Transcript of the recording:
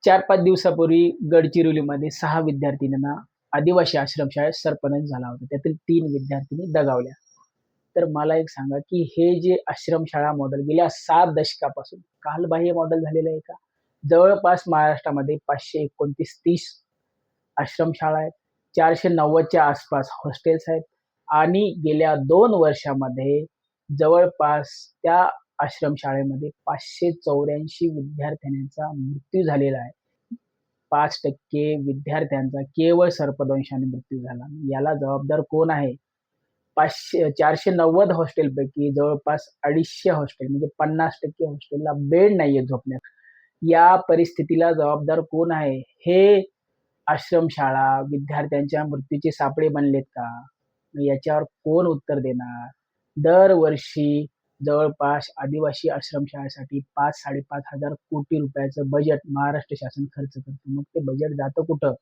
4-5 दिवसापूर्वी गडचिरोलीमध्ये 6 विद्यार्थिनींना आदिवासी आश्रमशाळेत सरपंच झाला होता. त्यातील 3 विद्यार्थिनी दगावल्या. तर मला एक सांगा, की हे जे आश्रमशाळा मॉडेल गेल्या 7 दशकापासून कालबाह्य मॉडेल झालेलं आहे का? जवळपास महाराष्ट्रामध्ये 529-30 आश्रमशाळा आहेत. 490च्या आसपास हॉस्टेल्स आहेत आणि गेल्या 2 वर्षामध्ये जवळपास त्या आश्रमशाळेमध्ये 584 विद्यार्थ्यांचा मृत्यू झालेला आहे. 5% विद्यार्थ्यांचा केवळ सर्पदंशाने मृत्यू झाला. याला जबाबदार कोण आहे? 490 हॉस्टेलपैकी जवळपास 250 हॉस्टेल म्हणजे 50% हॉस्टेलला बेड नाहीये झोपण्यास. या परिस्थितीला जबाबदार कोण आहे? हे आश्रमशाळा विद्यार्थ्यांच्या मृत्यूचे सापळे बनलेत का? मग याच्यावर कोण उत्तर देणार? दरवर्षी जवळपास आदिवासी आश्रमशाळेसाठी 5,500 कोटी रुपयाचं बजेट महाराष्ट्र शासन खर्च करतं. मग ते बजेट जातं कुठं?